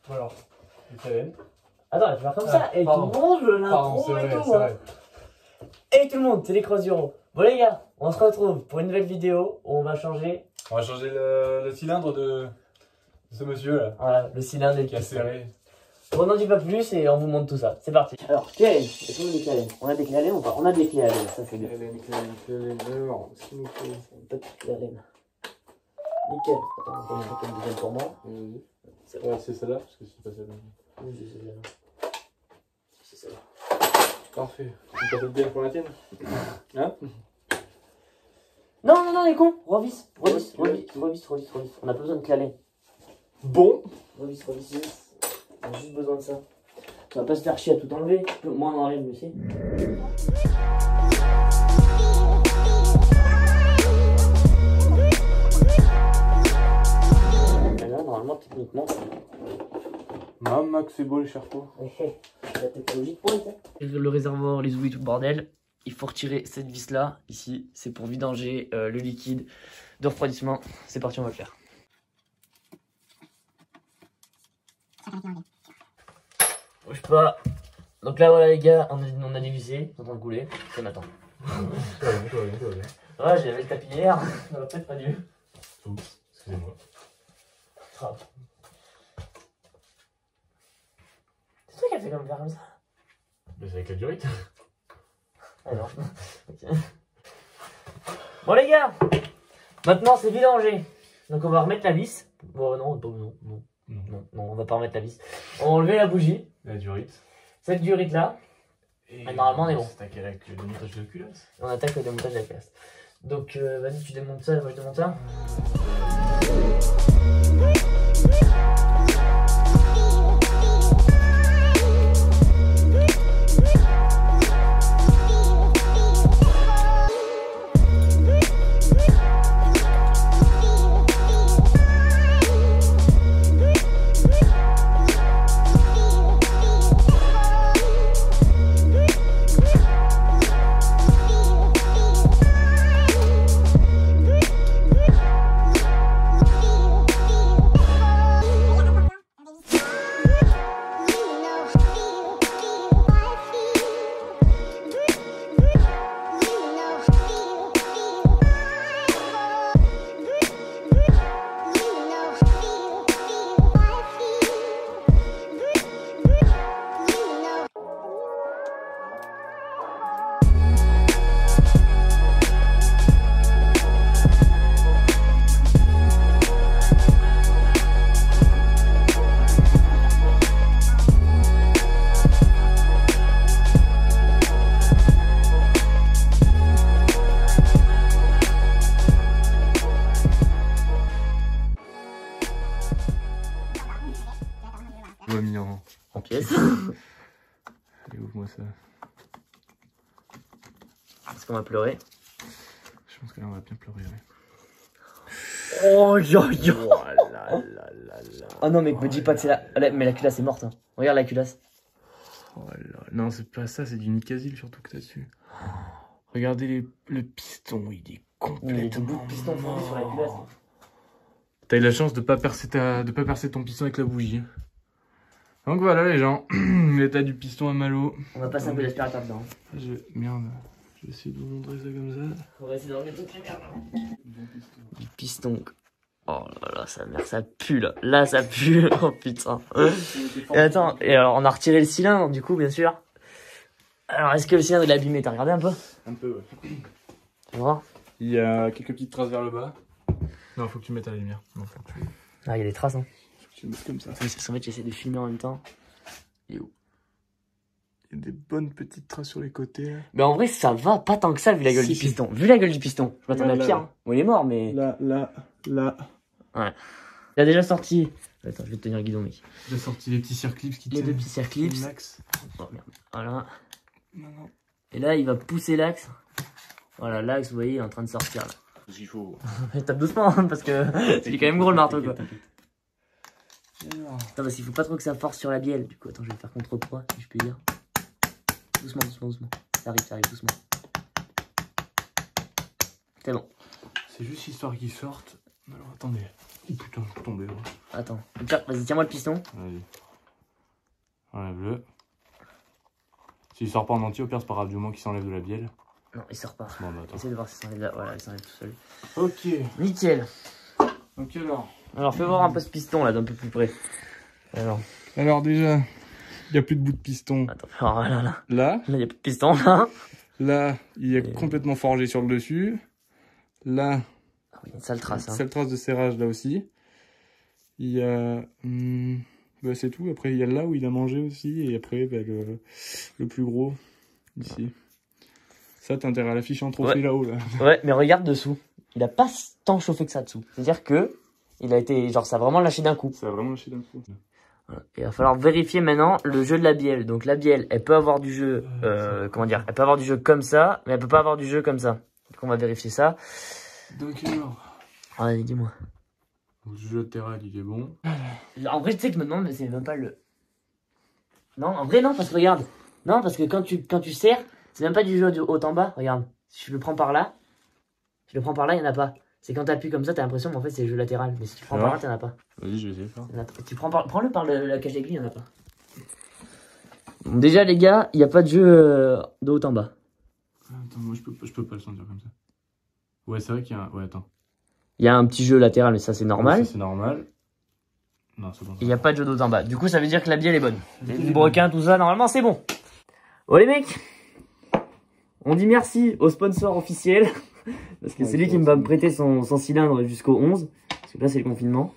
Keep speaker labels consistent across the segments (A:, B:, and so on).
A: Alors, Italienne.
B: Attends, tu vas faire comme ça. Et tout le monde, je l'intro et tout. Hein. Et tout le monde, c'est les Cross-Zero. Bon les gars, on se retrouve pour une nouvelle vidéo où on va changer.
A: On va changer le cylindre de ce monsieur là.
B: Voilà, le cylindre
A: qui a serré.
B: On n'en dit pas plus et on vous montre tout ça. C'est parti. Alors, clés à laine. Est-ce qu'on a des clés à laine? On a des clés à laine ou pas? On a des clés à laine, ça c'est bien. Pas de clés à laine. Nickel. Attends, on va mettre une deuxième pour moi.
A: C'est ouais, c'est celle-là parce que c'est pas celle-là.
B: Oui, c'est celle-là. C'est celle-là.
A: Parfait. Tu peux bien pour la tienne? Hein?
B: Non, les cons. Revis. On a pas besoin de clés à laine.
A: Bon.
B: Revis. On a juste besoin de ça. Ça va pas se faire chier à tout enlever. Moi, on enlève aussi. Normalement, techniquement,
A: Maman, que c'est beau les charpeaux.
B: La technologie de pointe. Le réservoir, les ouïes, tout le bordel. Il faut retirer cette vis là, ici. C'est pour vidanger le liquide de refroidissement. C'est parti, on va le faire. Bouge pas. Donc là, voilà les gars, on a dévissé. C'est en train de couler. Ça m'attend. Ouais, j'avais le tapis hier. Ça va peut-être pas dû.
A: Oups, excusez-moi.
B: Grave. C'est toi qui as fait faire comme ça?
A: Mais c'est avec la durite.
B: Ah non. Okay. Bon les gars, maintenant c'est vidangé. Donc on va remettre la vis. Bon non, on va pas remettre la vis. On va enlever la bougie.
A: La durite.
B: Cette durite là. Et normalement on est bon.
A: On attaque avec le démontage de la culasse.
B: On attaque le démontage de la culasse. Donc vas-y, tu démontes ça et moi je démonte ça.
A: On l'a mis en
B: pièce.
A: Allez, ouvre-moi ça.
B: Est-ce qu'on va pleurer?
A: Je pense que là on va bien pleurer. Ouais.
B: Oh là. Oh non, mec, me dis pas que c'est la. Mais la culasse est morte. Hein. Regarde la culasse.
A: Oh là. Non, c'est pas ça, c'est du Nicasil surtout que t'as dessus. Regardez le piston, il est complètement.
B: Le piston fondu sur la culasse.
A: T'as eu la chance de pas percer ton piston avec la bougie. Donc voilà les gens, l'état du piston à Malo.
B: On va passer un peu d'aspirateur dedans.
A: Merde, je vais essayer de vous montrer ça comme ça.
B: On va essayer d'enlever toutes les merdes. Du piston. Oh là là, sa mère, ça pue là. Là, ça pue. Oh putain. Et attends, et alors on a retiré le cylindre du coup, bien sûr. Alors est-ce que le cylindre il est abîmé? T'as regardé un peu?
A: Un peu, ouais.
B: Tu vois?
A: Il y a quelques petites traces vers le bas. Non, faut que tu mettes à la lumière. Non, faut que tu...
B: Ah, il y a des traces, hein.
A: Faut que tu le mettes comme ça.
B: En fait, j'essaie de filmer en même temps. Il est où?
A: Il y a des bonnes petites traces sur les côtés.
B: Mais en vrai, ça va pas tant que ça vu la gueule du piston. Vu la gueule du piston, je m'attendais à pire. Hein. Bon, il est mort, mais.
A: Là.
B: Ouais. Il a déjà sorti. Attends, je vais te tenir le guidon, mec.
A: Il a sorti les petits circlips qui
B: tiennent. Les deux petits circlips. Oh merde. Voilà. Non. Et là, il va pousser l'axe. Voilà, l'axe, vous voyez, il est en train de sortir là.
A: Il faut.
B: Tape doucement, hein, parce que c'est quand même gros le marteau, quoi. Attends, parce qu'il faut pas trop que ça force sur la bielle. Du coup, attends, je vais faire contrepoids, si je peux dire. Doucement. Ça arrive doucement. C'est bon.
A: C'est juste histoire qu'ils sortent. Alors attendez. Oh putain, je suis tombé. Ouais.
B: Attends, tiens, vas-y, tiens-moi le piston.
A: Vas-y. Enlève-le. S'il sort pas en entier, au pire, c'est pas grave, du moins qu'il s'enlève de la bielle.
B: Non, il sort pas.
A: Bon, bah attends.
B: Essaye de voir s'il s'enlève là. Voilà, il s'enlève tout seul.
A: Ok.
B: Nickel.
A: Ok, alors.
B: Alors, fais voir un peu ce piston là, d'un peu plus près.
A: Alors déjà, il n'y a plus de bout de piston.
B: Attends, alors là,
A: Là,
B: il n'y a plus de piston là.
A: là, il est complètement forgé sur le dessus. Là,
B: Ah oui, une sale trace. Hein.
A: Sale trace de serrage là aussi. Il y a... bah, c'est tout. Après, il y a là où il a mangé aussi. Et après, bah, le plus gros, ici. Ça, t'as intérêt à l'afficher en trophée là-haut. Là.
B: Ouais, mais regarde dessous. Il a pas tant chauffé que ça dessous. C'est-à-dire que il a été... Genre, ça a vraiment lâché d'un coup.
A: Ça a vraiment lâché d'un coup.
B: Voilà. Il va falloir vérifier maintenant le jeu de la bielle. Donc, la bielle, elle peut avoir du jeu... comment dire? Elle peut avoir du jeu comme ça, mais elle peut pas avoir du jeu comme ça. Donc, on va vérifier ça.
A: Donc alors...
B: Allez, dis-moi.
A: Le jeu latéral, il est bon.
B: En vrai, tu sais que je me demande, mais c'est même pas le... Non, en vrai, non, parce que regarde. Non, parce que quand tu serres, c'est même pas du jeu de haut en bas. Regarde, si je le prends par là, il n'y en a pas. C'est quand tu appuies comme ça, t'as l'impression qu'en fait, c'est le jeu latéral. Mais si tu prends par là, t'en as pas.
A: Vas-y, je vais essayer de faire.
B: Prends-le par la cage d'aiguille, il n'y en a pas. Bon, déjà, les gars, il n'y a pas de jeu de haut en bas.
A: Attends, moi, je peux pas le sentir comme ça. Ouais, c'est vrai qu'il y a un... Ouais, attends.
B: Il y a un petit jeu latéral, mais ça, c'est normal.
A: Ouais, ça, c'est normal. Non, c'est bon.
B: Il n'y a pas de jeu d'eau en bas. Du coup, ça veut dire que la bielle est bonne. Les broquins, tout ça, normalement, c'est bon. Oh les mecs, on dit merci au sponsor officiel. Parce que c'est lui qui va me prêter son cylindre jusqu'au 11. Parce que là, c'est le confinement.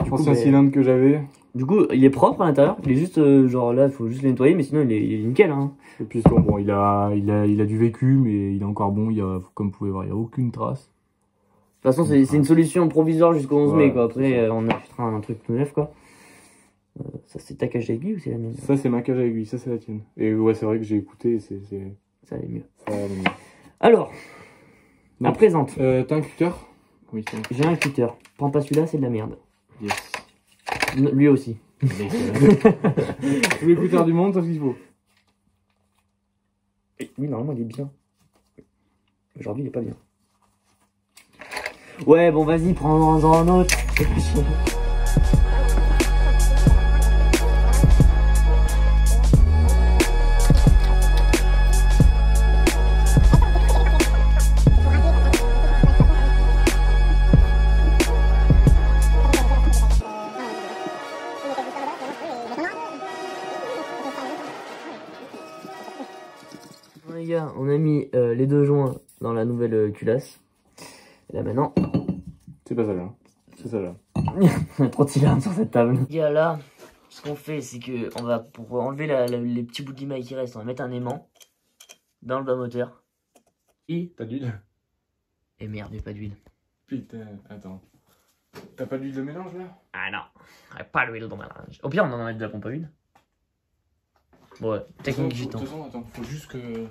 A: L'ancien cylindre que j'avais.
B: Du coup, il est propre à l'intérieur. Il est juste, genre là, il faut juste le nettoyer. Mais sinon, il est nickel. Hein.
A: Et puis, bon, il a du vécu, mais il est encore bon. Comme vous pouvez voir, il n'y a aucune trace.
B: De toute façon, c'est une solution provisoire jusqu'au 11 mai, quoi.
A: Ouais,
B: Après, on achètera un truc tout neuf, quoi. Ça, c'est ta cage d'aiguille ou c'est la mienne?
A: Ça, c'est ma cage à aiguille. Ça, c'est la tienne. Et ouais, c'est vrai que j'ai écouté.
B: Ça allait mieux.
A: Ça allait mieux.
B: Alors, à présente.
A: T'as un cutter? Oui, c'est vrai.
B: J'ai un cutter. Prends pas celui-là, c'est de la merde.
A: Yes.
B: Lui aussi.
A: Tous les cutters du monde, sauf qu'il faut.
B: Oui, normalement, il est bien. Aujourd'hui, il est pas bien. Ouais, bon, vas-y, prends-en un autre. Bon, les gars, on a mis les deux joints dans la nouvelle culasse. Et là maintenant,
A: C'est pas ça là. C'est ça là.
B: on a trop de cylindres sur cette table. Les gars, là, ce qu'on fait, c'est que on va, pour enlever les petits bouts d'émail qui restent, on va mettre un aimant dans le bas moteur.
A: T'as de l'huile?
B: Et merde, il n'y a pas d'huile.
A: Putain, attends. T'as pas d'huile de mélange là?
B: Ah non, pas d'huile dans ma linge. Au pire, on en a déjà pompe à huile. Bon, ouais, technique gitan.
A: De toute façon, attends, faut juste que...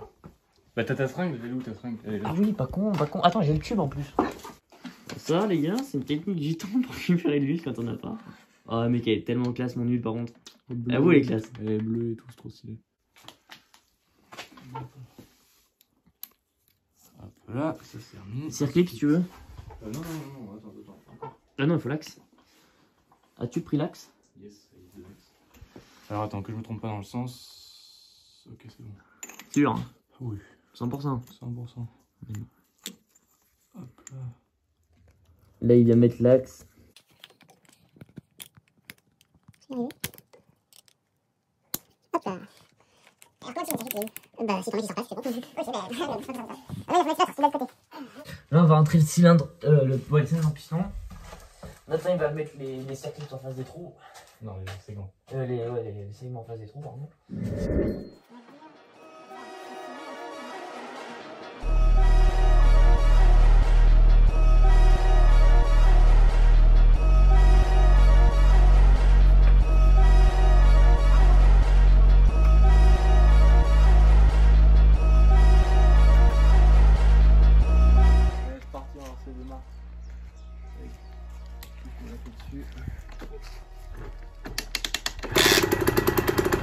A: Bah t'as ta seringue, elle est où ta seringue?
B: Ah oui, pas con, pas con. Attends, j'ai le tube en plus. Ça, les gars, c'est une technique gitan pour récupérer de l'huile quand on n'a pas. Oh, mec, elle est tellement classe, mon huile, par contre. Ah, vous, elle est classe.
A: Elle est bleue et tout, c'est trop stylé. Hop là, ça c'est remis.
B: Circlip, si tu veux.
A: Non, attends.
B: Ah non, il faut l'axe. As-tu pris l'axe?
A: Yes, il y a deux axes. Alors attends, que je me trompe pas dans le sens. Ok, c'est bon.
B: Sûr, hein.
A: Oui.
B: 100%.
A: 100%. Hop là.
B: Là, il vient mettre l'axe.
C: Hop là. Alors comment tu veux ça? Bah si t'en mets qui s'en passe, c'est bon. Ok, bah... Ah ouais, il faut mettre ça, c'est de l'autre côté.
B: Là, on va rentrer le cylindre, le cylindre en piston. Maintenant, il va mettre les circuits en face des trous.
A: Non, les segments.
B: Les segments en face des trous, pardon.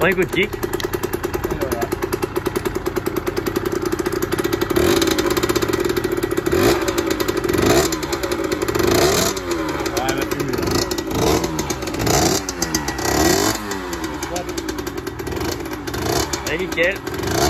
B: On écoute kick.
A: Ah, elle a fumé.
B: nickel.